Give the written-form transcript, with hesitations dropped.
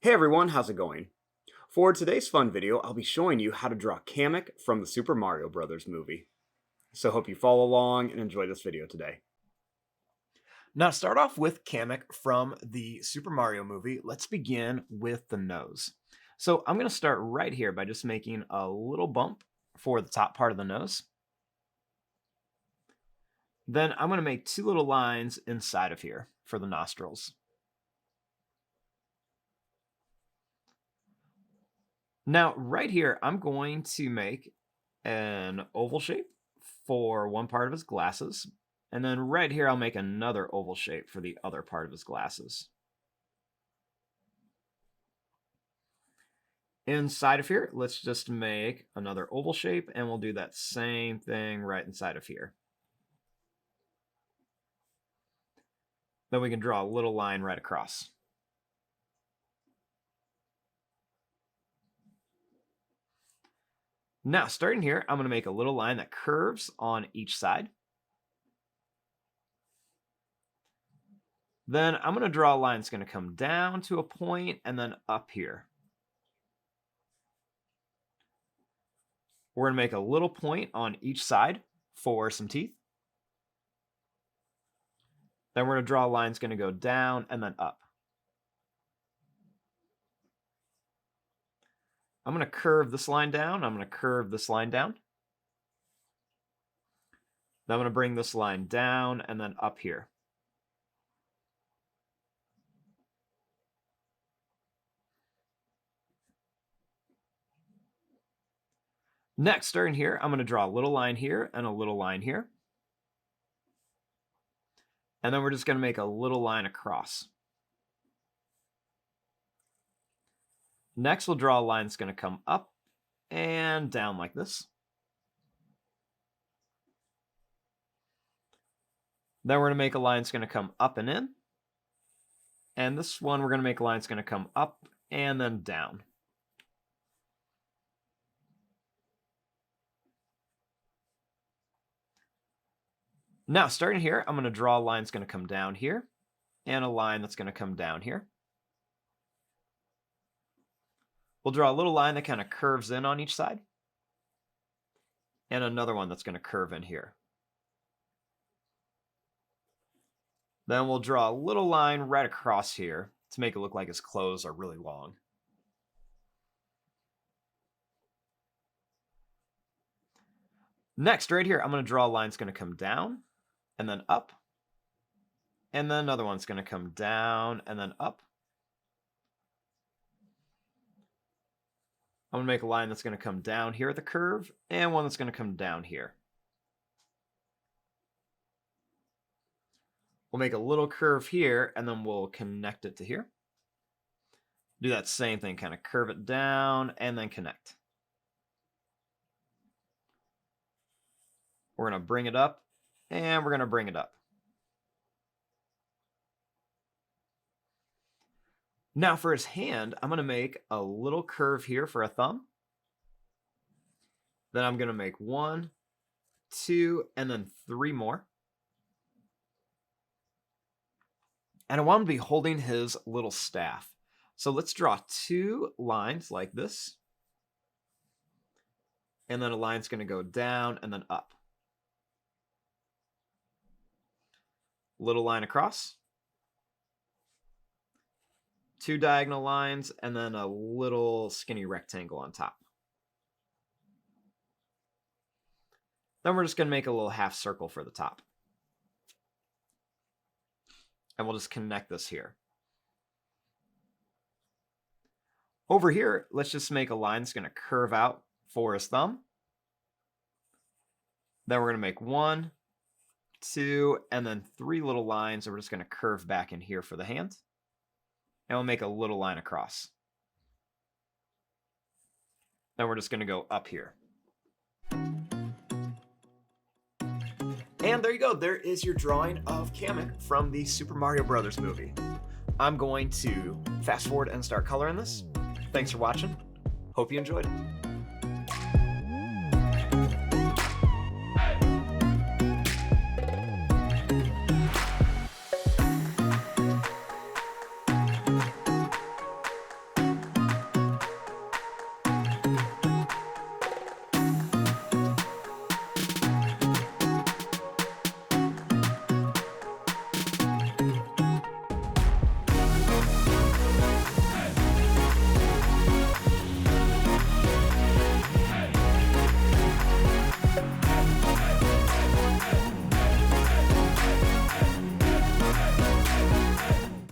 Hey everyone, how's it going? For today's fun video, I'll be showing you how to draw Kamek from the Super Mario Bros. Movie. So hope you follow along and enjoy this video today. Now, to start off with Kamek from the Super Mario movie, let's begin with the nose. So I'm going to start right here by just making a little bump for the top part of the nose. Then I'm going to make two little lines inside of here for the nostrils. Now, right here, I'm going to make an oval shape for one part of his glasses. And then right here, I'll make another oval shape for the other part of his glasses. Inside of here, let's just make another oval shape, and we'll do that same thing right inside of here. Then we can draw a little line right across. Now, starting here, I'm going to make a little line that curves on each side. Then I'm going to draw a line that's going to come down to a point and then up here. We're going to make a little point on each side for some teeth. Then we're going to draw a line that's going to go down and then up. I'm going to curve this line down. I'm going to curve this line down. Then I'm going to bring this line down and then up here. Next, starting here, I'm going to draw a little line here and a little line here. And then we're just going to make a little line across. Next, we'll draw a line that's going to come up and down like this. Then we're going to make a line that's going to come up and in. And this one, we're going to make a line that's going to come up and then down. Now, starting here, I'm going to draw a line that's going to come down here and a line that's going to come down here. We'll draw a little line that kind of curves in on each side and another one that's going to curve in here. Then we'll draw a little line right across here to make it look like his clothes are really long. Next, right here, I'm going to draw a line that's going to come down and then up. And then another one's going to come down and then up. I'm going to make a line that's going to come down here at the curve and one that's going to come down here. We'll make a little curve here and then we'll connect it to here. Do that same thing, kind of curve it down and then connect. We're going to bring it up and we're going to bring it up. Now for his hand, I'm going to make a little curve here for a thumb. Then I'm going to make 1, 2, and then 3 more. And I want him to be holding his little staff. So let's draw 2 lines like this. And then a line's going to go down and then up. Little line across. 2 diagonal lines, and then a little skinny rectangle on top. Then we're just going to make a little half circle for the top. And we'll just connect this here. Over here, let's just make a line that's going to curve out for his thumb. Then we're going to make 1, 2, and then 3 little lines that we're just going to curve back in here for the hand. And we'll make a little line across. Then we're just going to go up here. And there you go. There is your drawing of Kamek from the Super Mario Bros. Movie. I'm going to fast forward and start coloring this. Thanks for watching. Hope you enjoyed it.